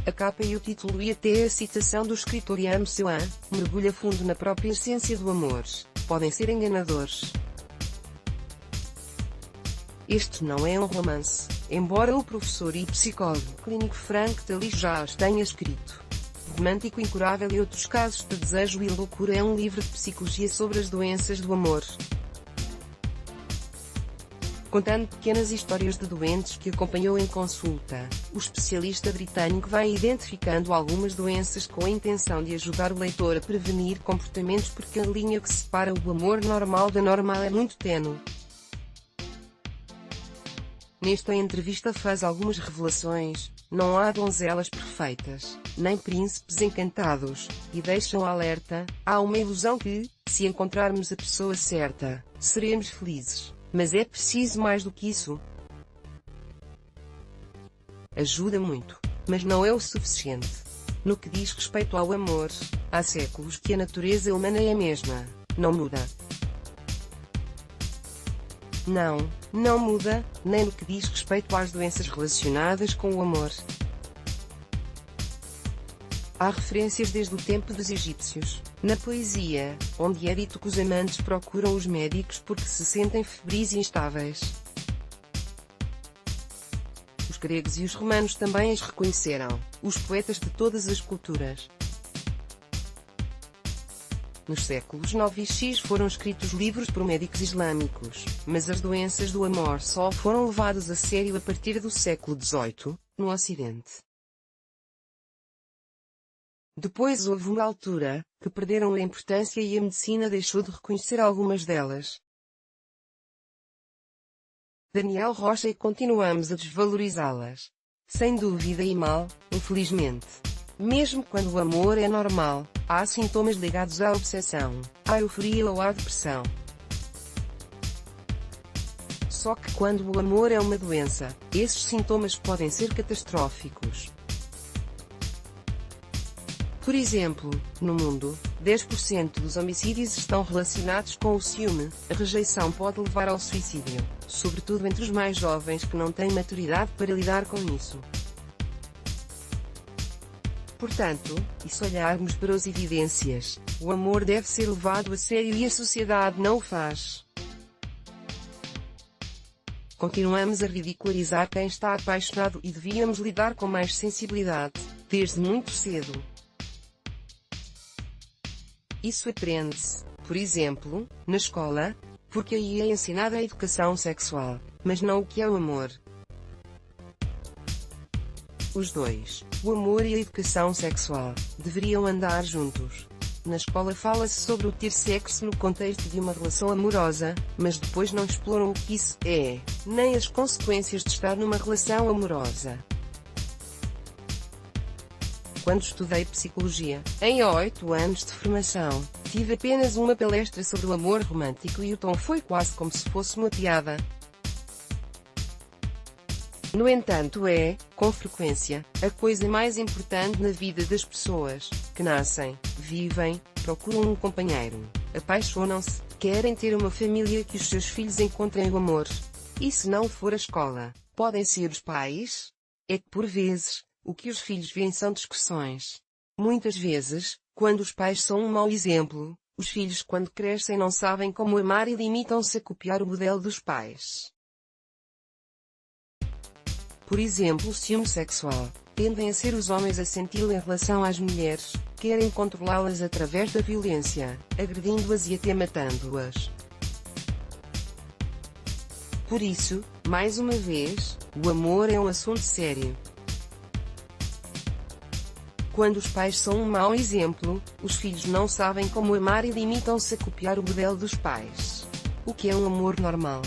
A capa e o título e até a citação do escritor Yam Seo-an, mergulha fundo na própria essência do amor, podem ser enganadores. Este não é um romance, embora o professor e psicólogo clínico Frank Tallis já os tenha escrito. Romântico Incurável e Outros Casos de Desejo e Loucura é um livro de psicologia sobre as doenças do amor, contando pequenas histórias de doentes que acompanhou em consulta. O especialista britânico vai identificando algumas doenças com a intenção de ajudar o leitor a prevenir comportamentos, porque a linha que separa o amor normal da normal é muito tênue. Nesta entrevista faz algumas revelações: não há donzelas perfeitas, nem príncipes encantados, e deixa um alerta: há uma ilusão que, se encontrarmos a pessoa certa, seremos felizes, mas é preciso mais do que isso. Ajuda muito, mas não é o suficiente. No que diz respeito ao amor, há séculos que a natureza humana é a mesma, não muda. Não muda, nem no que diz respeito às doenças relacionadas com o amor. Há referências desde o tempo dos egípcios, na poesia, onde é dito que os amantes procuram os médicos porque se sentem febris e instáveis. Os gregos e os romanos também as reconheceram, os poetas de todas as culturas. Nos séculos 9 e X foram escritos livros por médicos islâmicos, mas as doenças do amor só foram levadas a sério a partir do século XVIII, no Ocidente. Depois houve uma altura que perderam a importância e a medicina deixou de reconhecer algumas delas. Daniel Rocha e continuamos a desvalorizá-las. Sem dúvida e mal, infelizmente. Mesmo quando o amor é normal, há sintomas ligados à obsessão, à euforia ou à depressão. Só que quando o amor é uma doença, esses sintomas podem ser catastróficos. Por exemplo, no mundo, 10% dos homicídios estão relacionados com o ciúme. A rejeição pode levar ao suicídio, sobretudo entre os mais jovens que não têm maturidade para lidar com isso. Portanto, e se olharmos para as evidências, o amor deve ser levado a sério e a sociedade não o faz. Continuamos a ridicularizar quem está apaixonado e devíamos lidar com mais sensibilidade, desde muito cedo. Isso aprende-se, por exemplo, na escola, porque aí é ensinada a educação sexual, mas não o que é o amor. Os dois, o amor e a educação sexual, deveriam andar juntos. Na escola fala-se sobre o ter sexo no contexto de uma relação amorosa, mas depois não exploram o que isso é, nem as consequências de estar numa relação amorosa. Quando estudei psicologia, em 8 anos de formação, tive apenas uma palestra sobre o amor romântico e o tom foi quase como se fosse uma piada. No entanto com frequência, a coisa mais importante na vida das pessoas, que nascem, vivem, procuram um companheiro, apaixonam-se, querem ter uma família, que os seus filhos encontrem o amor. E se não for a escola, podem ser os pais? É que por vezes, o que os filhos veem são discussões. Muitas vezes, quando os pais são um mau exemplo, os filhos quando crescem não sabem como amar e limitam-se a copiar o modelo dos pais. Por exemplo, o ciúme sexual. Tendem a ser os homens a senti-lo em relação às mulheres, querem controlá-las através da violência, agredindo-as e até matando-as. Por isso, mais uma vez, o amor é um assunto sério. Quando os pais são um mau exemplo, os filhos não sabem como amar e limitam-se a copiar o modelo dos pais. O que é um amor normal?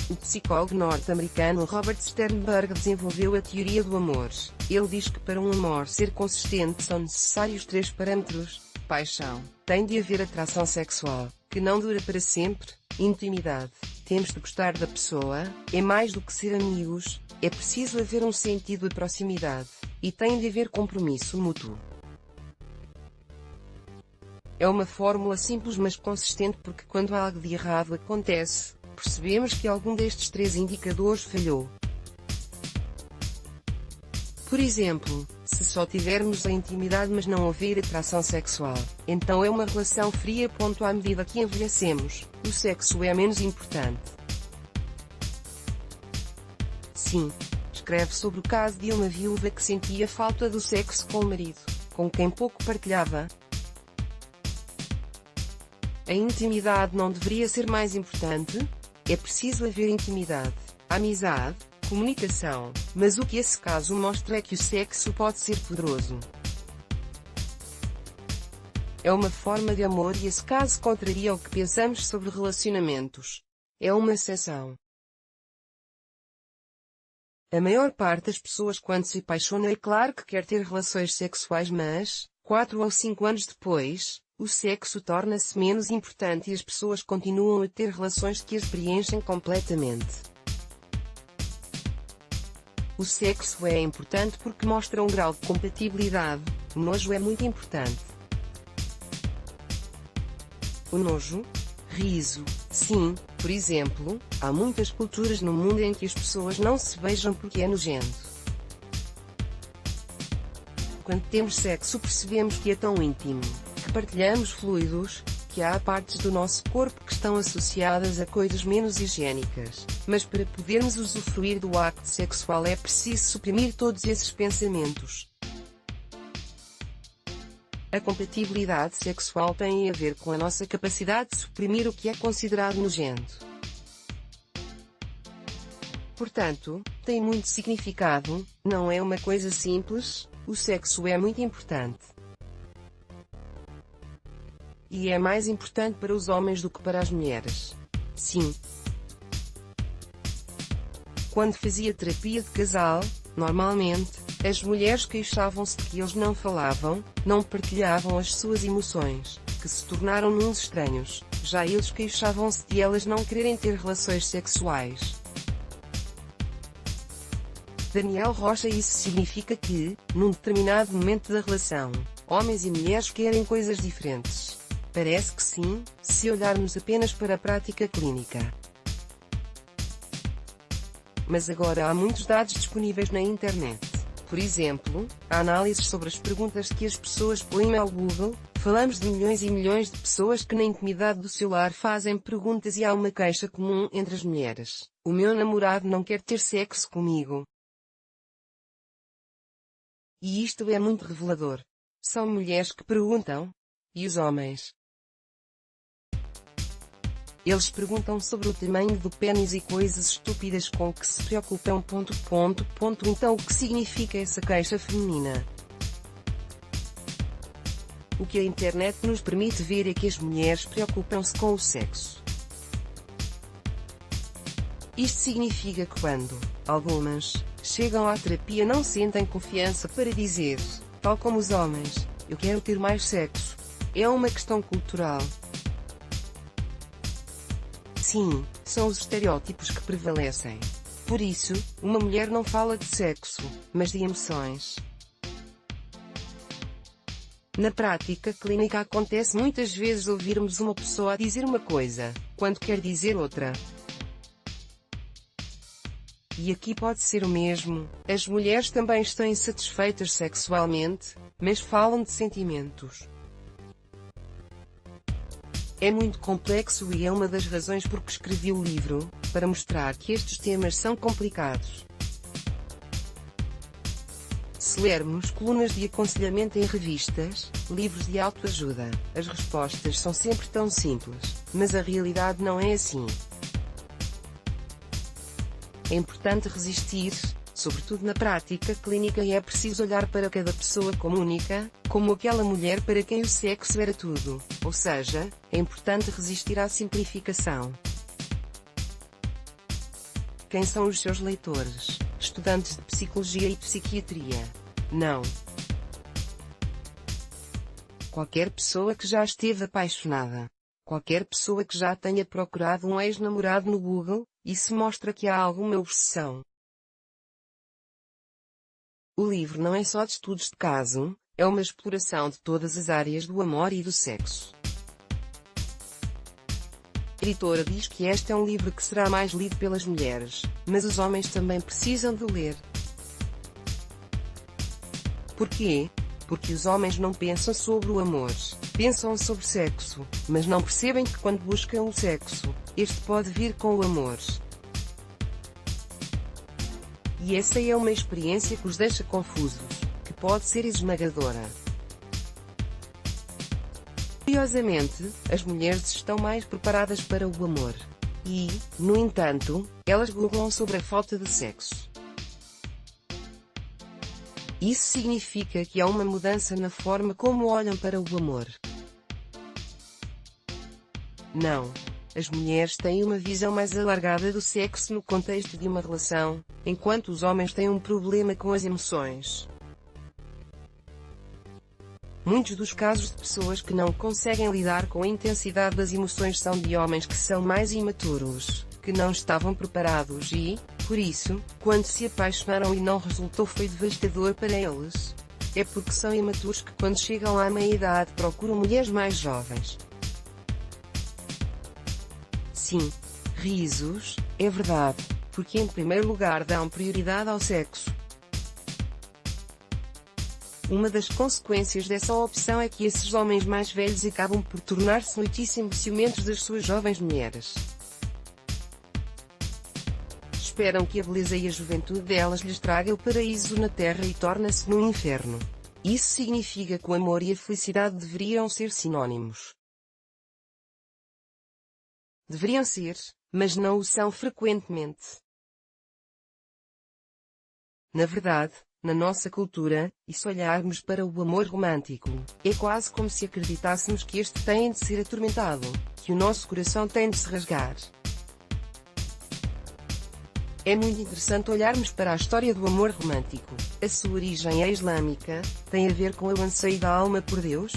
O psicólogo norte-americano Robert Sternberg desenvolveu a teoria do amor. Ele diz que para um amor ser consistente são necessários 3 parâmetros: paixão, tem de haver atração sexual, que não dura para sempre, intimidade, temos de gostar da pessoa, é mais do que ser amigos, é preciso haver um sentido de proximidade, e tem de haver compromisso mútuo. É uma fórmula simples mas consistente, porque quando algo de errado acontece, percebemos que algum destes 3 indicadores falhou. Por exemplo, se só tivermos a intimidade mas não houver atração sexual, então é uma relação fria. À medida que envelhecemos, o sexo é menos importante. Sim. Escreve sobre o caso de uma viúva que sentia falta do sexo com o marido, com quem pouco partilhava. A intimidade não deveria ser mais importante? É preciso haver intimidade, amizade, comunicação, mas o que esse caso mostra é que o sexo pode ser poderoso. É uma forma de amor e esse caso contraria o que pensamos sobre relacionamentos. É uma exceção. A maior parte das pessoas quando se apaixona é claro que quer ter relações sexuais, mas, 4 ou 5 anos depois, o sexo torna-se menos importante e as pessoas continuam a ter relações que as preenchem completamente. O sexo é importante porque mostra um grau de compatibilidade. O nojo é muito importante. O nojo? Riso. Sim, por exemplo, há muitas culturas no mundo em que as pessoas não se beijam porque é nojento. Quando temos sexo percebemos que é tão íntimo, que partilhamos fluidos, que há partes do nosso corpo que estão associadas a coisas menos higiênicas, mas para podermos usufruir do acto sexual é preciso suprimir todos esses pensamentos. A compatibilidade sexual tem a ver com a nossa capacidade de suprimir o que é considerado nojento. Portanto, tem muito significado, não é uma coisa simples. O sexo é muito importante. E é mais importante para os homens do que para as mulheres. Sim. Quando fazia terapia de casal, normalmente, as mulheres queixavam-se de que eles não falavam, não partilhavam as suas emoções, que se tornaram nuns estranhos. Já eles queixavam-se de elas não quererem ter relações sexuais. Daniel Rocha. Isso significa que, num determinado momento da relação, homens e mulheres querem coisas diferentes. Parece que sim, se olharmos apenas para a prática clínica. Mas agora há muitos dados disponíveis na internet. Por exemplo, há análises sobre as perguntas que as pessoas põem ao Google. Falamos de milhões e milhões de pessoas que na intimidade do seu lar fazem perguntas e há uma queixa comum entre as mulheres: o meu namorado não quer ter sexo comigo. E isto é muito revelador. São mulheres que perguntam. E os homens? Eles perguntam sobre o tamanho do pênis e coisas estúpidas com que se preocupam. Então o que significa essa queixa feminina? O que a internet nos permite ver é que as mulheres preocupam-se com o sexo. Isto significa que quando algumas chegam à terapia não sentem confiança para dizer, tal como os homens, eu quero ter mais sexo. É uma questão cultural. Sim, são os estereótipos que prevalecem. Por isso, uma mulher não fala de sexo, mas de emoções. Na prática clínica acontece muitas vezes ouvirmos uma pessoa dizer uma coisa, quando quer dizer outra. E aqui pode ser o mesmo, as mulheres também estão insatisfeitas sexualmente, mas falam de sentimentos. É muito complexo e é uma das razões por que escrevi o livro, para mostrar que estes temas são complicados. Se lermos colunas de aconselhamento em revistas, livros de autoajuda, as respostas são sempre tão simples, mas a realidade não é assim. É importante resistir, sobretudo na prática clínica, e é preciso olhar para cada pessoa como única, como aquela mulher para quem o sexo era tudo, ou seja, é importante resistir à simplificação. Quem são os seus leitores? Estudantes de psicologia e psiquiatria? Não. Qualquer pessoa que já esteve apaixonada. Qualquer pessoa que já tenha procurado um ex-namorado no Google. Isso mostra que há alguma obsessão. O livro não é só de estudos de caso, é uma exploração de todas as áreas do amor e do sexo. A editora diz que este é um livro que será mais lido pelas mulheres, mas os homens também precisam de ler. Por quê? Porque os homens não pensam sobre o amor, pensam sobre sexo, mas não percebem que quando buscam o sexo, este pode vir com o amor. E essa é uma experiência que os deixa confusos, que pode ser esmagadora. Curiosamente, as mulheres estão mais preparadas para o amor. E, no entanto, elas googlam sobre a falta de sexo. Isso significa que há uma mudança na forma como olham para o amor. Não. As mulheres têm uma visão mais alargada do sexo no contexto de uma relação, enquanto os homens têm um problema com as emoções. Muitos dos casos de pessoas que não conseguem lidar com a intensidade das emoções são de homens que são mais imaturos, que não estavam preparados e, por isso, quando se apaixonaram e não resultou foi devastador para eles. É porque são imaturos que quando chegam à meia-idade procuram mulheres mais jovens. Sim. Risos, é verdade, porque em primeiro lugar dão prioridade ao sexo. Uma das consequências dessa opção é que esses homens mais velhos acabam por tornar-se muitíssimo ciumentos das suas jovens mulheres. Esperam que a beleza e a juventude delas lhes traga o paraíso na terra e torna-se no inferno. Isso significa que o amor e a felicidade deveriam ser sinônimos. Deveriam ser, mas não o são frequentemente. Na verdade, na nossa cultura, e se olharmos para o amor romântico, é quase como se acreditássemos que este tem de ser atormentado, que o nosso coração tem de se rasgar. É muito interessante olharmos para a história do amor romântico. A sua origem é islâmica, tem a ver com o anseio da alma por Deus.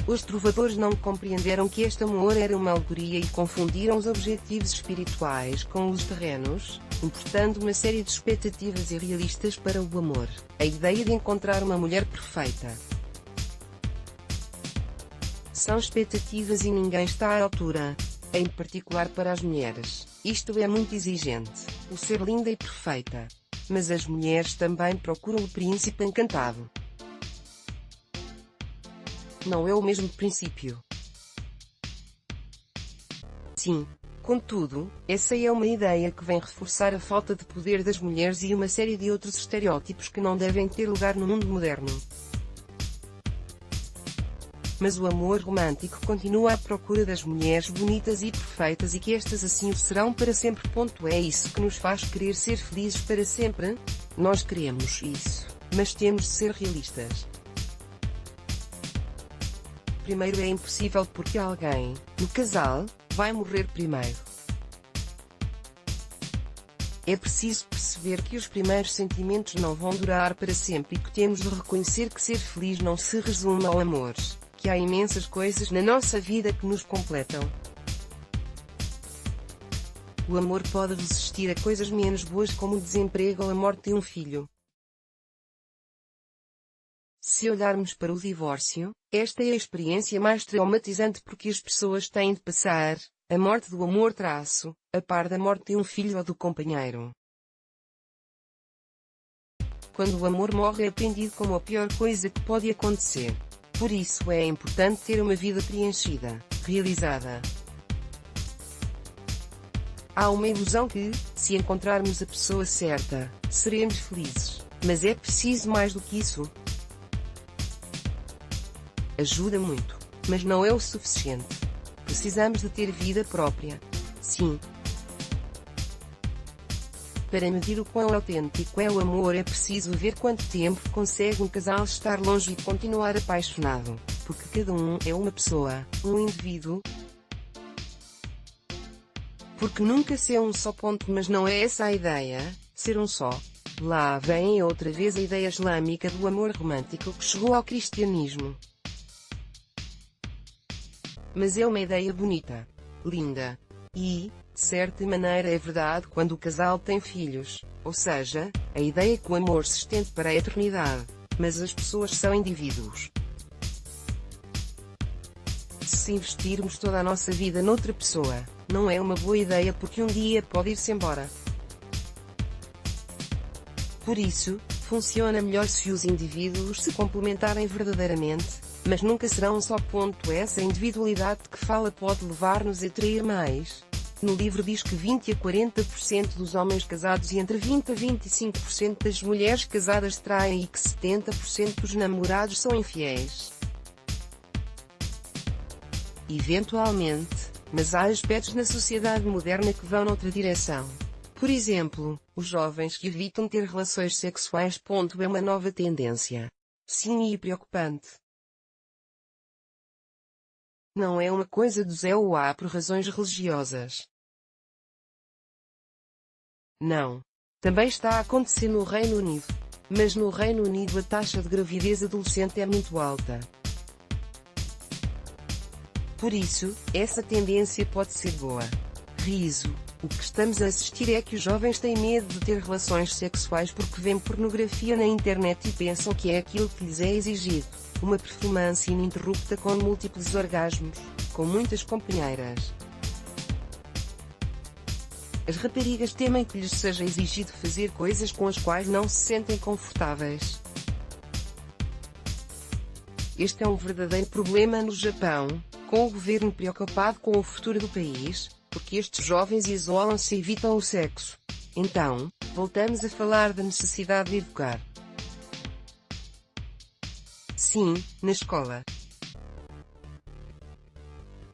Os trovadores não compreenderam que este amor era uma alegoria e confundiram os objetivos espirituais com os terrenos, importando uma série de expectativas irrealistas para o amor. A ideia de encontrar uma mulher perfeita. São expectativas e ninguém está à altura. Em particular para as mulheres, isto é muito exigente, o ser linda e perfeita. Mas as mulheres também procuram o príncipe encantado. Não é o mesmo princípio. Sim. Contudo, essa é uma ideia que vem reforçar a falta de poder das mulheres e uma série de outros estereótipos que não devem ter lugar no mundo moderno. Mas o amor romântico continua à procura das mulheres bonitas e perfeitas e que estas assim o serão para sempre. É isso que nos faz querer ser felizes para sempre? Nós queremos isso, mas temos de ser realistas. Primeiro é impossível porque alguém, no casal, vai morrer primeiro. É preciso perceber que os primeiros sentimentos não vão durar para sempre e que temos de reconhecer que ser feliz não se resume ao amor, que há imensas coisas na nossa vida que nos completam. O amor pode resistir a coisas menos boas como o desemprego ou a morte de um filho. Se olharmos para o divórcio, esta é a experiência mais traumatizante porque as pessoas têm de passar a morte do amor a par da morte de um filho ou do companheiro. Quando o amor morre é aprendido como a pior coisa que pode acontecer. Por isso é importante ter uma vida preenchida, realizada. Há uma ilusão que, se encontrarmos a pessoa certa, seremos felizes. Mas é preciso mais do que isso. Ajuda muito, mas não é o suficiente. Precisamos de ter vida própria. Sim. Para medir o quão autêntico é o amor é preciso ver quanto tempo consegue um casal estar longe e continuar apaixonado, porque cada um é uma pessoa, um indivíduo. Porque nunca ser um só. Mas não é essa a ideia, ser um só. Lá vem outra vez a ideia islâmica do amor romântico que chegou ao cristianismo. Mas é uma ideia bonita, linda. E, de certa maneira é verdade quando o casal tem filhos, ou seja, a ideia é que o amor se estende para a eternidade. Mas as pessoas são indivíduos. Se investirmos toda a nossa vida noutra pessoa, não é uma boa ideia porque um dia pode ir-se embora. Por isso, funciona melhor se os indivíduos se complementarem verdadeiramente, mas nunca serão só. Essa individualidade de que fala pode levar-nos a trair mais. No livro diz que 20 a 40% dos homens casados e entre 20 a 25% das mulheres casadas traem e que 70% dos namorados são infiéis. Eventualmente, mas há aspectos na sociedade moderna que vão noutra direção. Por exemplo, os jovens que evitam ter relações sexuais. É uma nova tendência. Sim, e preocupante. Não é uma coisa do Zé ou A por razões religiosas. Não. Também está a acontecer no Reino Unido. Mas no Reino Unido a taxa de gravidez adolescente é muito alta. Por isso, essa tendência pode ser boa. Riso. O que estamos a assistir é que os jovens têm medo de ter relações sexuais porque veem pornografia na internet e pensam que é aquilo que lhes é exigido. Uma performance ininterrupta com múltiplos orgasmos, com muitas companheiras. As raparigas temem que lhes seja exigido fazer coisas com as quais não se sentem confortáveis. Este é um verdadeiro problema no Japão, com o governo preocupado com o futuro do país, porque estes jovens isolam-se e evitam o sexo. Então, voltamos a falar da necessidade de educar. Sim, na escola.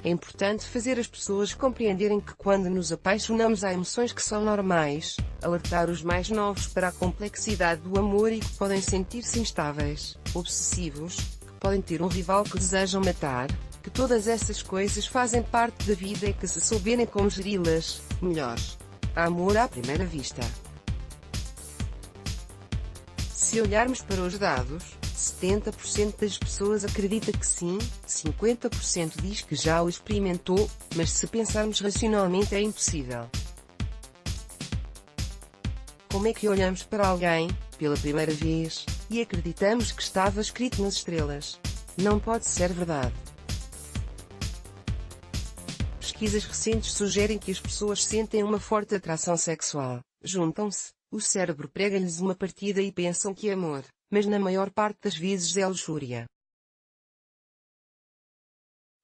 É importante fazer as pessoas compreenderem que quando nos apaixonamos há emoções que são normais, alertar os mais novos para a complexidade do amor e que podem sentir-se instáveis, obsessivos, que podem ter um rival que desejam matar, que todas essas coisas fazem parte da vida e que se souberem como geri-las, melhor. Há amor à primeira vista. Se olharmos para os dados, 70% das pessoas acredita que sim, 50% diz que já o experimentou, mas se pensarmos racionalmente é impossível. Como é que olhamos para alguém, pela primeira vez, e acreditamos que estava escrito nas estrelas? Não pode ser verdade. Pesquisas recentes sugerem que as pessoas sentem uma forte atração sexual, juntam-se, o cérebro prega-lhes uma partida e pensam que é amor, mas na maior parte das vezes é luxúria.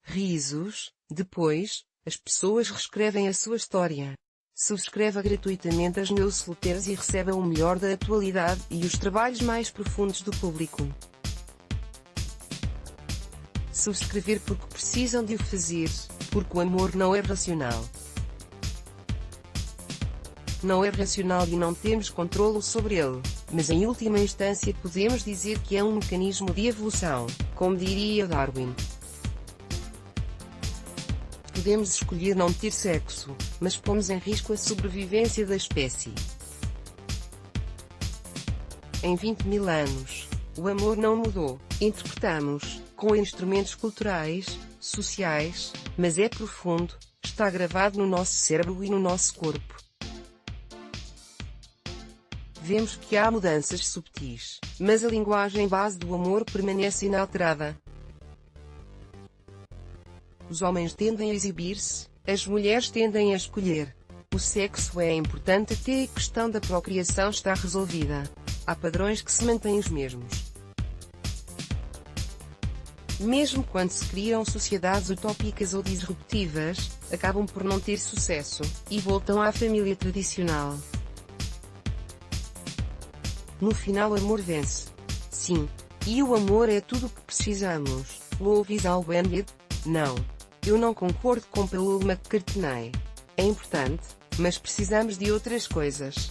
Risos. Depois, as pessoas reescrevem a sua história. Subscreva gratuitamente as newsletters e receba o melhor da atualidade e os trabalhos mais profundos do público. Subscrever porque precisam de o fazer, porque o amor não é racional. Não é racional e não temos controlo sobre ele, mas em última instância podemos dizer que é um mecanismo de evolução, como diria Darwin. Podemos escolher não ter sexo, mas pomos em risco a sobrevivência da espécie. Em 20.000 anos, o amor não mudou, interpretamos, com instrumentos culturais, sociais, mas é profundo, está gravado no nosso cérebro e no nosso corpo. Vemos que há mudanças subtis, mas a linguagem base do amor permanece inalterada. Os homens tendem a exibir-se, as mulheres tendem a escolher. O sexo é importante até a questão da procriação está resolvida. Há padrões que se mantêm os mesmos. Mesmo quando se criam sociedades utópicas ou disruptivas, acabam por não ter sucesso, e voltam à família tradicional. No final o amor vence. Sim. E o amor é tudo o que precisamos. Love is all we need? Não. Eu não concordo com Paul McCartney. É importante, mas precisamos de outras coisas.